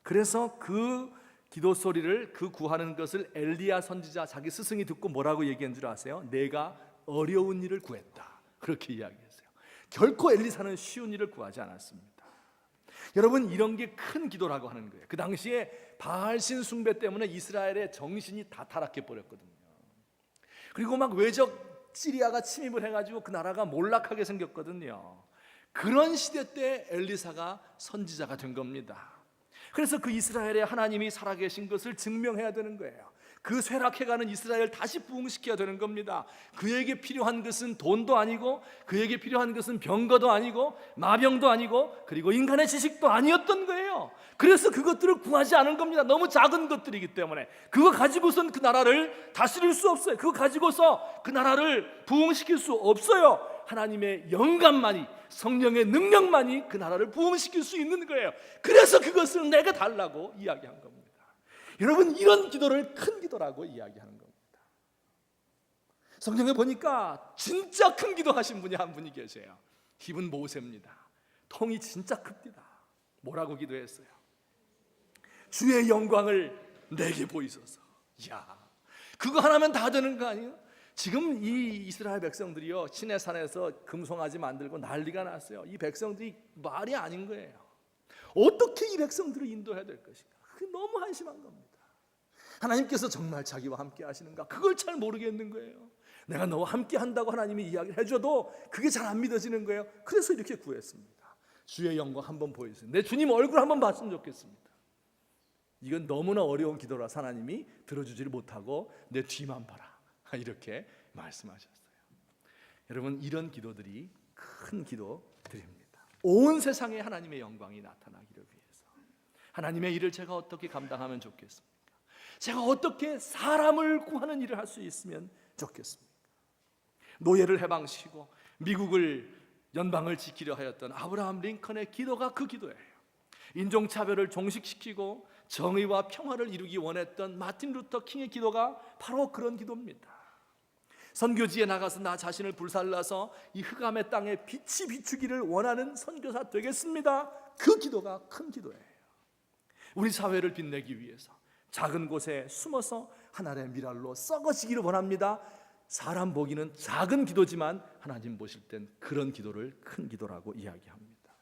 그래서 그 기도 소리를, 그 구하는 것을 엘리야 선지자 자기 스승이 듣고 뭐라고 얘기한 줄 아세요? 내가 어려운 일을 구했다, 그렇게 이야기했어요. 결코 엘리사는 쉬운 일을 구하지 않았습니다. 여러분, 이런 게 큰 기도라고 하는 거예요. 그 당시에 바알신 숭배 때문에 이스라엘의 정신이 다 타락해 버렸거든요. 그리고 막 외적 시리아가 침입을 해가지고 그 나라가 몰락하게 생겼거든요. 그런 시대 때 엘리사가 선지자가 된 겁니다. 그래서 그 이스라엘에 하나님이 살아계신 것을 증명해야 되는 거예요. 그 쇠락해가는 이스라엘 다시 부흥시켜야 되는 겁니다. 그에게 필요한 것은 돈도 아니고, 그에게 필요한 것은 병거도 아니고, 마병도 아니고, 그리고 인간의 지식도 아니었던 거예요. 그래서 그것들을 구하지 않은 겁니다. 너무 작은 것들이기 때문에. 그거 가지고선 그 나라를 다스릴 수 없어요. 그거 가지고서 그 나라를 부흥시킬 수 없어요. 하나님의 영감만이, 성령의 능력만이 그 나라를 부흥시킬 수 있는 거예요. 그래서 그것을 내가 달라고 이야기한 겁니다. 여러분, 이런 기도를 큰 기도라고 이야기하는 겁니다. 성경에 보니까 진짜 큰 기도 하신 분이 한 분이 계세요. 이분 모세입니다. 통이 진짜 큽니다. 뭐라고 기도했어요? 주의 영광을 내게 보이소서. 이야, 그거 하나면 다 되는 거 아니에요? 지금 이 이스라엘 백성들이요, 시내산에서 금송아지 만들고 난리가 났어요. 이 백성들이 말이 아닌 거예요. 어떻게 이 백성들을 인도해야 될 것인가? 그게 너무 한심한 겁니다. 하나님께서 정말 자기와 함께 하시는가? 그걸 잘 모르겠는 거예요. 내가 너와 함께 한다고 하나님이 이야기를 해줘도 그게 잘 안 믿어지는 거예요. 그래서 이렇게 구했습니다. 주의 영광 한번 보여주세요. 내 주님 얼굴 한번 봤으면 좋겠습니다. 이건 너무나 어려운 기도라서 하나님이 들어주지를 못하고 내 뒤만 봐라, 이렇게 말씀하셨어요. 여러분, 이런 기도들이 큰 기도들입니다. 온 세상에 하나님의 영광이 나타나기를 위해서 하나님의 일을 제가 어떻게 감당하면 좋겠습니까? 제가 어떻게 사람을 구하는 일을 할 수 있으면 좋겠습니까? 노예를 해방시키고 미국을 연방을 지키려 하였던 아브라함 링컨의 기도가 그 기도예요. 인종차별을 종식시키고 정의와 평화를 이루기 원했던 마틴 루터 킹의 기도가 바로 그런 기도입니다. 선교지에 나가서 나 자신을 불살라서 이 흑암의 땅에 빛이 비추기를 원하는 선교사 되겠습니다. 그 기도가 큰 기도예요. 우리 사회를 빛내기 위해서 작은 곳에 숨어서 하나님의 미랄로 썩어지기를 원합니다. 사람 보기는 작은 기도지만 하나님 보실 땐 그런 기도를 큰 기도라고 이야기합니다.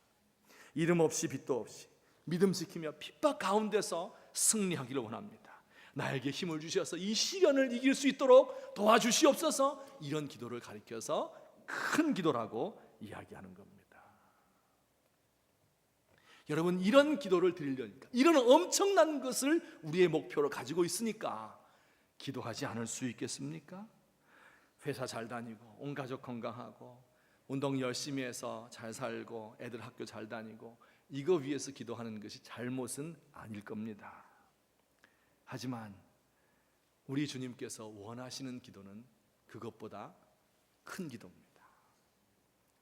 이름 없이 빛도 없이 믿음 지키며 핍박 가운데서 승리하기를 원합니다. 나에게 힘을 주셔서 이 시련을 이길 수 있도록 도와주시옵소서. 이런 기도를 가리켜서 큰 기도라고 이야기하는 겁니다. 여러분, 이런 기도를 드리려니까, 이런 엄청난 것을 우리의 목표로 가지고 있으니까 기도하지 않을 수 있겠습니까? 회사 잘 다니고 온 가족 건강하고 운동 열심히 해서 잘 살고 애들 학교 잘 다니고 이거 위해서 기도하는 것이 잘못은 아닐 겁니다. 하지만 우리 주님께서 원하시는 기도는 그것보다 큰 기도입니다.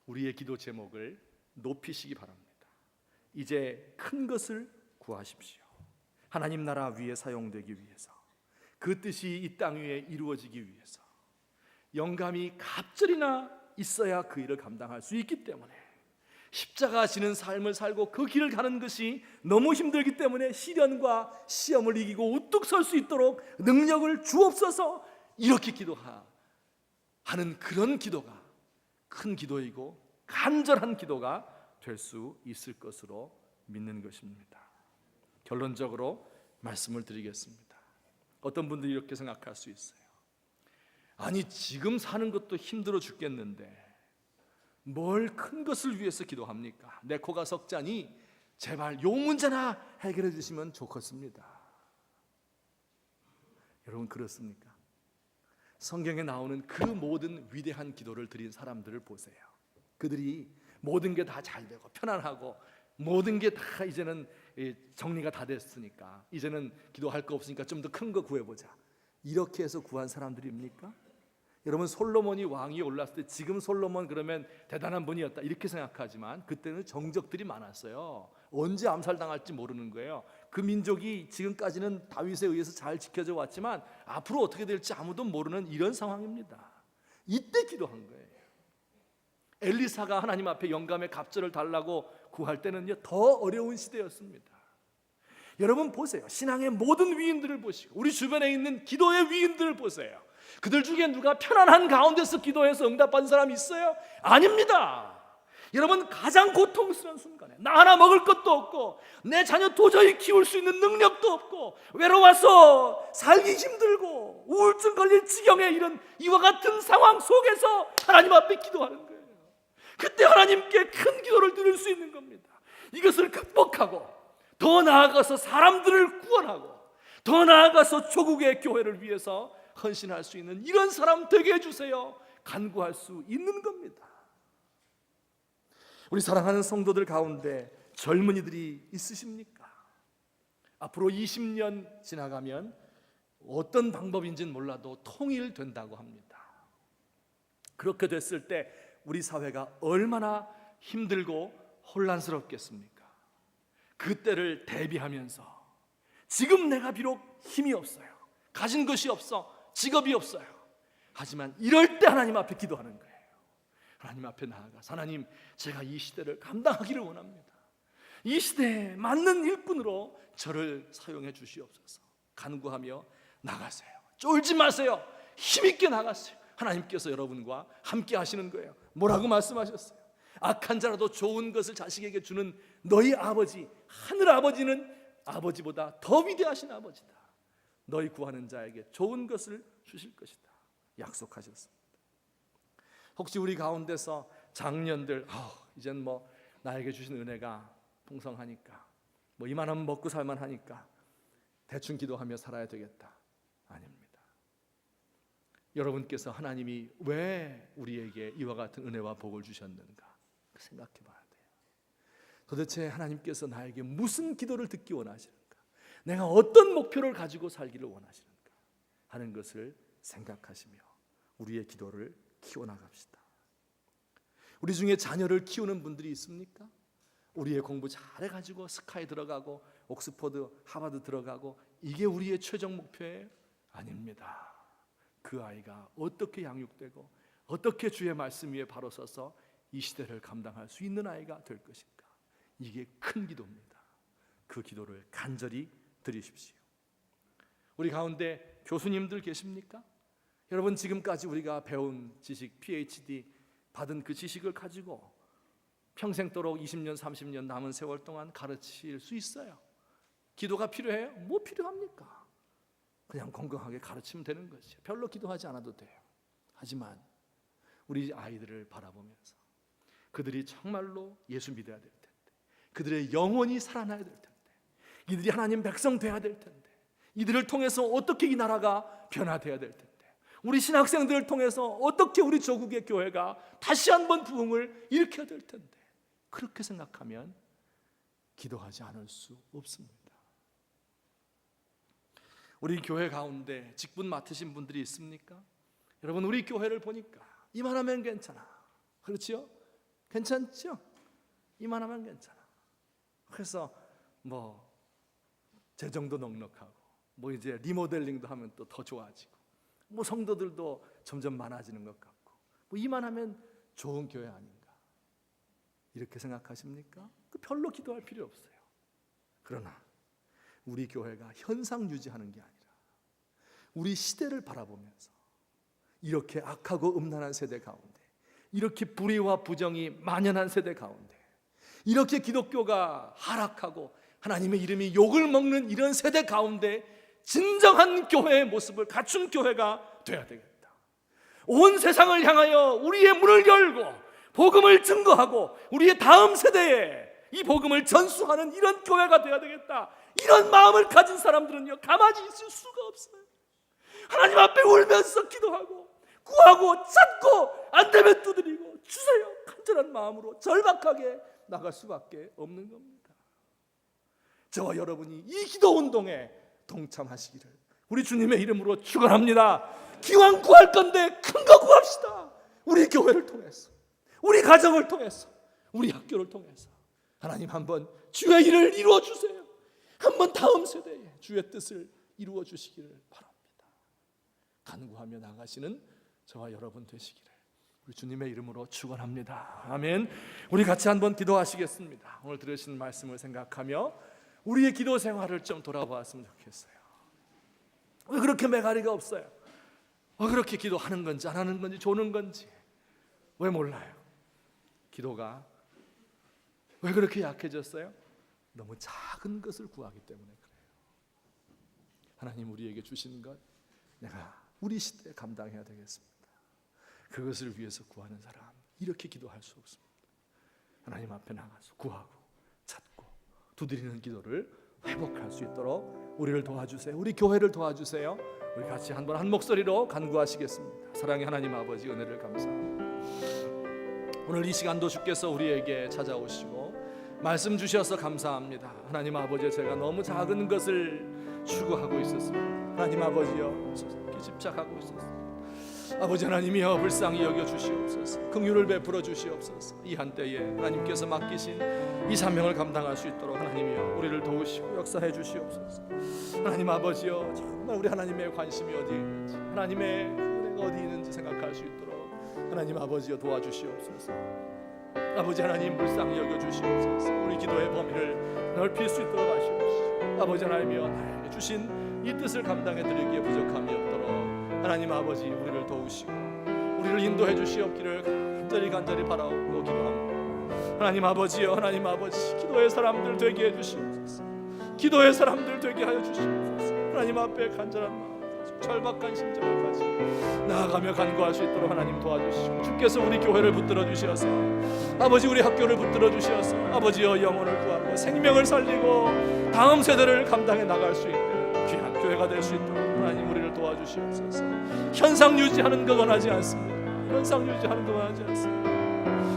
우리의 기도 제목을 높이시기 바랍니다. 이제 큰 것을 구하십시오. 하나님 나라 위에 사용되기 위해서, 그 뜻이 이 땅 위에 이루어지기 위해서 영감이 갑절이나 있어야 그 일을 감당할 수 있기 때문에, 십자가 지는 삶을 살고 그 길을 가는 것이 너무 힘들기 때문에 시련과 시험을 이기고 우뚝 설 수 있도록 능력을 주옵소서. 이렇게 기도하는 그런 기도가 큰 기도이고 간절한 기도가 될 수 있을 것으로 믿는 것입니다. 결론적으로 말씀을 드리겠습니다. 어떤 분들이 이렇게 생각할 수 있어요. 아니, 지금 사는 것도 힘들어 죽겠는데 뭘 큰 것을 위해서 기도합니까? 내 코가 석자니 제발 요 문제나 해결해 주시면 좋겠습니다. 여러분, 그렇습니까? 성경에 나오는 그 모든 위대한 기도를 드린 사람들을 보세요. 그들이 모든 게 다 잘 되고 편안하고 모든 게 다 이제는 정리가 다 됐으니까 이제는 기도할 거 없으니까 좀 더 큰 거 구해보자, 이렇게 해서 구한 사람들입니까? 여러분, 솔로몬이 왕위에 올랐을 때 지금 솔로몬 그러면 대단한 분이었다 이렇게 생각하지만 그때는 정적들이 많았어요. 언제 암살당할지 모르는 거예요. 그 민족이 지금까지는 다윗에 의해서 잘 지켜져 왔지만 앞으로 어떻게 될지 아무도 모르는 이런 상황입니다. 이때 기도한 거예요. 엘리사가 하나님 앞에 영감의 갑절을 달라고 구할 때는요, 더 어려운 시대였습니다. 여러분 보세요. 신앙의 모든 위인들을 보시고 우리 주변에 있는 기도의 위인들을 보세요. 그들 중에 누가 편안한 가운데서 기도해서 응답받은 사람이 있어요? 아닙니다. 여러분, 가장 고통스러운 순간에 나 하나 먹을 것도 없고 내 자녀 도저히 키울 수 있는 능력도 없고 외로워서 살기 힘들고 우울증 걸릴 지경에 이런 이와 같은 상황 속에서 하나님 앞에 기도하는 거예요. 그때 하나님께 큰 기도를 드릴 수 있는 겁니다. 이것을 극복하고 더 나아가서 사람들을 구원하고 더 나아가서 조국의 교회를 위해서 헌신할 수 있는 이런 사람 되게 해주세요. 간구할 수 있는 겁니다. 우리 사랑하는 성도들 가운데 젊은이들이 있으십니까? 앞으로 20년 지나가면 어떤 방법인지는 몰라도 통일된다고 합니다. 그렇게 됐을 때 우리 사회가 얼마나 힘들고 혼란스럽겠습니까? 그때를 대비하면서 지금 내가 비록 힘이 없어요, 가진 것이 없어, 직업이 없어요. 하지만 이럴 때 하나님 앞에 기도하는 거예요. 하나님 앞에 나아가서 하나님, 제가 이 시대를 감당하기를 원합니다. 이 시대에 맞는 일꾼으로 저를 사용해 주시옵소서. 간구하며 나가세요. 쫄지 마세요. 힘있게 나가세요. 하나님께서 여러분과 함께 하시는 거예요. 뭐라고 말씀하셨어요? 악한 자라도 좋은 것을 자식에게 주는 너희 아버지, 하늘 아버지는 아버지보다 더 위대하신 아버지다. 너희 구하는 자에게 좋은 것을 주실 것이다 약속하셨습니다. 혹시 우리 가운데서 장년들 이젠 뭐 나에게 주신 은혜가 풍성하니까 뭐 이만하면 먹고 살만하니까 대충 기도하며 살아야 되겠다. 아닙니다. 여러분께서 하나님이 왜 우리에게 이와 같은 은혜와 복을 주셨는가 생각해 봐야 돼요. 도대체 하나님께서 나에게 무슨 기도를 듣기 원하시는가, 내가 어떤 목표를 가지고 살기를 원하시는가 하는 것을 생각하시며 우리의 기도를 키워나갑시다. 우리 중에 자녀를 키우는 분들이 있습니까? 우리의 공부 잘해가지고 스카이 들어가고 옥스퍼드, 하버드 들어가고 이게 우리의 최종 목표예요? 아닙니다. 그 아이가 어떻게 양육되고 어떻게 주의 말씀 위에 바로 서서 이 시대를 감당할 수 있는 아이가 될 것인가, 이게 큰 기도입니다. 그 기도를 간절히 드리십시오. 우리 가운데 교수님들 계십니까? 여러분, 지금까지 우리가 배운 지식, PhD 받은 그 지식을 가지고 평생도록 20년, 30년 남은 세월 동안 가르칠 수 있어요? 기도가 필요해요? 뭐 필요합니까? 그냥 건강하게 가르치면 되는 것이에요. 별로 기도하지 않아도 돼요. 하지만 우리 아이들을 바라보면서 그들이 정말로 예수 믿어야 될 텐데, 그들의 영혼이 살아나야 될 텐데, 이들이 하나님 백성 돼야 될 텐데, 이들을 통해서 어떻게 이 나라가 변화돼야 될 텐데, 우리 신학생들을 통해서 어떻게 우리 조국의 교회가 다시 한번 부흥을 일으켜야 될 텐데, 그렇게 생각하면 기도하지 않을 수 없습니다. 우리 교회 가운데 직분 맡으신 분들이 있습니까? 여러분, 우리 교회를 보니까 이만하면 괜찮아, 그렇죠? 괜찮죠? 이만하면 괜찮아. 그래서 뭐 재정도 넉넉하고 뭐 이제 리모델링도 하면 또 더 좋아지고 뭐 성도들도 점점 많아지는 것 같고 뭐 이만하면 좋은 교회 아닌가, 이렇게 생각하십니까? 별로 기도할 필요 없어요. 그러나 우리 교회가 현상 유지하는 게 아니라 우리 시대를 바라보면서 이렇게 악하고 음란한 세대 가운데, 이렇게 불의와 부정이 만연한 세대 가운데, 이렇게 기독교가 하락하고 하나님의 이름이 욕을 먹는 이런 세대 가운데 진정한 교회의 모습을 갖춘 교회가 돼야 되겠다. 온 세상을 향하여 우리의 문을 열고 복음을 증거하고 우리의 다음 세대에 이 복음을 전수하는 이런 교회가 돼야 되겠다. 이런 마음을 가진 사람들은요, 가만히 있을 수가 없어요. 하나님 앞에 울면서 기도하고 구하고 찾고 안 되면 두드리고 주세요, 간절한 마음으로 절박하게 나갈 수밖에 없는 겁니다. 저와 여러분이 이 기도 운동에 동참하시기를 우리 주님의 이름으로 축원합니다. 기왕 구할 건데 큰 거 구합시다. 우리 교회를 통해서, 우리 가정을 통해서, 우리 학교를 통해서 하나님 한번 주의 일을 이루어 주세요. 한번 다음 세대에 주의 뜻을 이루어 주시기를 바랍니다. 간구하며 나가시는 저와 여러분 되시기를 우리 주님의 이름으로 축원합니다. 아멘. 우리 같이 한번 기도하시겠습니다. 오늘 들으신 말씀을 생각하며 우리의 기도 생활을 좀 돌아보았으면 좋겠어요. 왜 그렇게 매가리가 없어요? 왜 그렇게 기도하는 건지 안 하는 건지 조는 건지 왜 몰라요? 기도가 왜 그렇게 약해졌어요? 너무 작은 것을 구하기 때문에 그래요. 하나님 우리에게 주시는 것 내가 우리 시대에 감당해야 되겠습니다. 그것을 위해서 구하는 사람 이렇게 기도할 수 없습니다. 하나님 앞에 나가서 구하고 찾고 두드리는 기도를 회복할 수 있도록 우리를 도와주세요. 우리 교회를 도와주세요. 우리 같이 한번 한 목소리로 간구하시겠습니다. 사랑의 하나님 아버지, 은혜를 감사합니다. 오늘 이 시간도 주께서 우리에게 찾아오시고 말씀 주셔서 감사합니다. 하나님 아버지, 제가 너무 작은 것을 추구하고 있었습니다. 하나님 아버지여, 집착하고 있었습니다. 아버지 하나님이여, 불쌍히 여겨 주시옵소서. 긍휼을 베풀어 주시옵소서. 이 한때에 하나님께서 맡기신 이 사명을 감당할 수 있도록 하나님이여, 우리를 도우시고 역사해 주시옵소서. 하나님 아버지여, 정말 우리 하나님의 관심이 어디에 있는지, 하나님의 은혜가 어디 있는지 생각할 수 있도록 하나님 아버지여 도와주시옵소서. 아버지 하나님, 불쌍히 여겨 주시옵소서. 우리 기도의 범위를 넓힐 수 있도록 하시옵시고, 아버지 하나님이여, 나에게 주신 이 뜻을 감당해 드리기에 부족함이 없도록 하나님 아버지, 우리를 도우시고 우리를 인도해 주시옵기를 간절히 바라고 기도합니다. 하나님 아버지여, 하나님 아버지, 기도의 사람들 되게 해 주시옵소서. 기도의 사람들 되게 하여 주시옵소서. 하나님 앞에 간절한 마음, 절박한 심정을 가지고 나아가며 간구할 수 있도록 하나님 도와주시고, 주께서 우리 교회를 붙들어 주셔서, 아버지 우리 학교를 붙들어 주셔서, 아버지여, 영혼을 구하고 생명을 살리고 다음 세대를 감당해 나갈 수 있는 귀한 교회가 될 수 있도록 하나님 우리를 도와주시옵소서. 현상 유지하는 것 원하지 않습니다. 현상 유지하는 것 원하지 않습니다.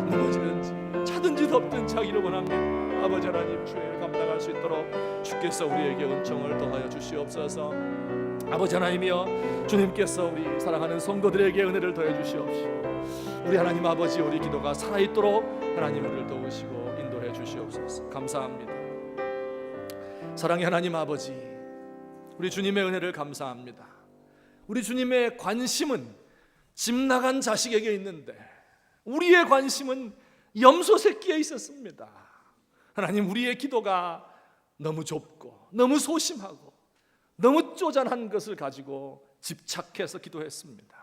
넘어지는지 차든지 덮든지 하기를 원합니다. 아버지 하나님, 주의 감당할 수 있도록 주께서 우리에게 은총을 더하여 주시옵소서. 아버지 하나님이여, 주님께서 우리 사랑하는 성도들에게 은혜를 더해 주시옵시고, 우리 하나님 아버지, 우리 기도가 살아있도록 하나님 우리를 도우시고 인도해 주시옵소서. 감사합니다. 사랑의 하나님 아버지, 우리 주님의 은혜를 감사합니다. 우리 주님의 관심은 집 나간 자식에게 있는데 우리의 관심은 염소 새끼에 있었습니다. 하나님, 우리의 기도가 너무 좁고 너무 소심하고 너무 쪼잔한 것을 가지고 집착해서 기도했습니다.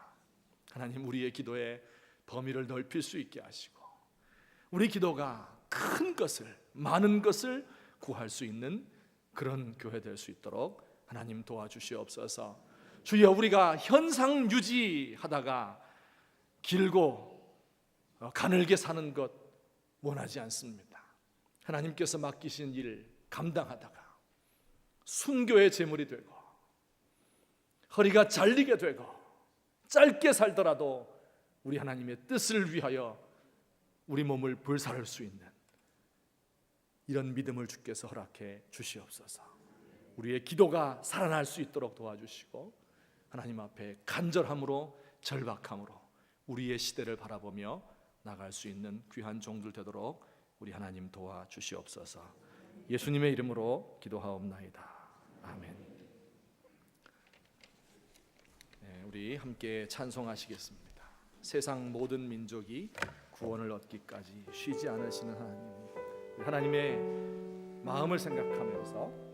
하나님, 우리의 기도의 범위를 넓힐 수 있게 하시고 우리 기도가 큰 것을, 많은 것을 구할 수 있는 그런 교회 될 수 있도록 하나님 도와주시옵소서. 주여, 우리가 현상 유지하다가 길고 가늘게 사는 것 원하지 않습니다. 하나님께서 맡기신 일 감당하다가 순교의 제물이 되고 허리가 잘리게 되고 짧게 살더라도 우리 하나님의 뜻을 위하여 우리 몸을 불사를 수 있는 이런 믿음을 주께서 허락해 주시옵소서. 우리의 기도가 살아날 수 있도록 도와주시고 하나님 앞에 간절함으로, 절박함으로 우리의 시대를 바라보며 나갈 수 있는 귀한 종들 되도록 우리 하나님 도와주시옵소서. 예수님의 이름으로 기도하옵나이다. 아멘. 네, 우리 함께 찬송하시겠습니다. 세상 모든 민족이 구원을 얻기까지 쉬지 않으시는 하나님, 하나님의 마음을 생각하면서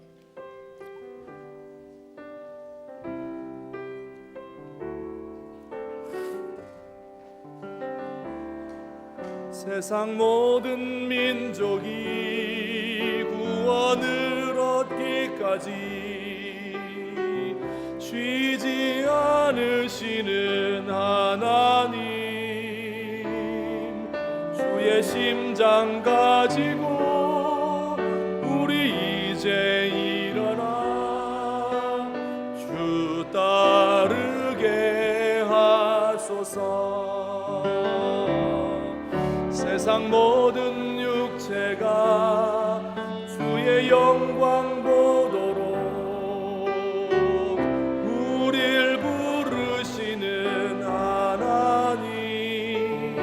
세상 모든 민족이 구원을 얻기까지 쉬지 않으시는 하나님, 주의 심장 가지고 우리 이제 일어나 주 따르게 하소서. 세상 모든 육체가 주의 영광 보도록 우릴 부르시는 하나님,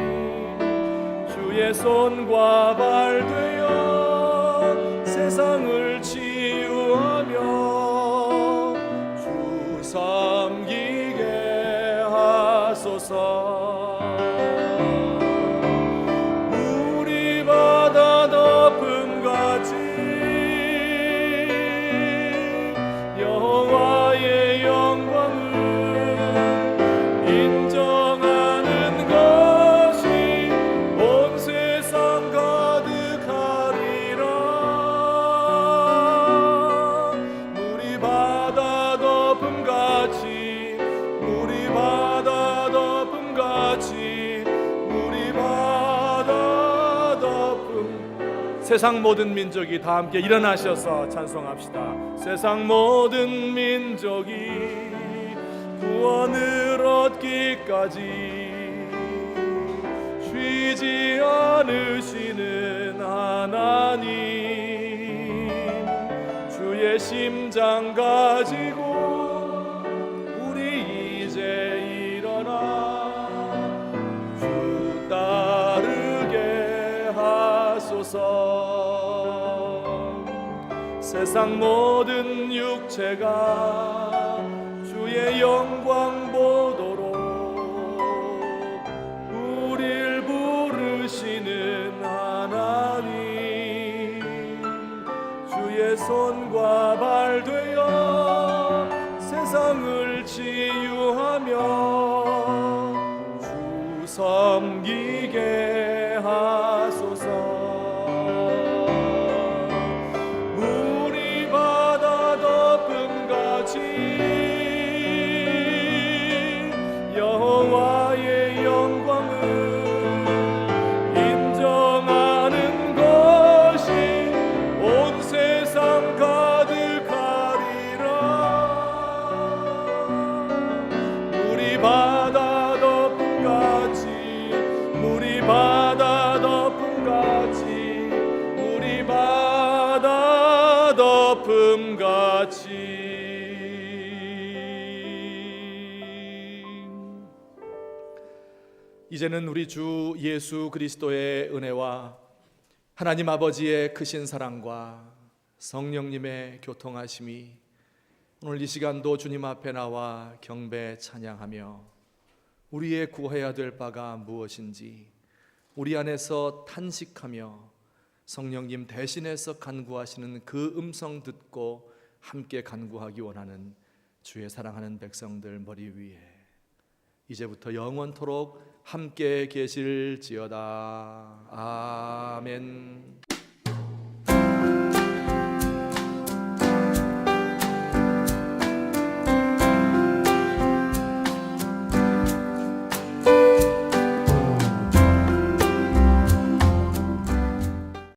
주의 손과 발 되어 세상을 치유하며 주 섬기게 하소서. 세상 모든 민족이 다 함께 일어나셔서 찬송합시다. 세상 모든 민족이 구원을 얻기까지 쉬지 않으시는 하나님, 주의 심장 가지고 우리 이제 일어나 주 따르게 하소서. 세상 모든 육체가 주의 영광 보도록 우릴 부르시는 하나님, 주의 손과 발 되어 세상을 치유하며 주 섬기게 하소서. 여호와의 영광을 인정하는 것이 온 세상 가득하리라. 물이 바다 덮음같이, 물이 바다 덮음같이, 물이 바다 덮음같이. 이제는 우리 주 예수 그리스도의 은혜와 하나님 아버지의 크신 사랑과 성령님의 교통하심이 오늘 이 시간도 주님 앞에 나와 경배 찬양하며 우리의 구해야 될 바가 무엇인지 우리 안에서 탄식하며 성령님 대신해서 간구하시는 그 음성 듣고 함께 간구하기 원하는 주의 사랑하는 백성들 머리 위에 이제부터 영원토록 함께 계실지어다. 아멘.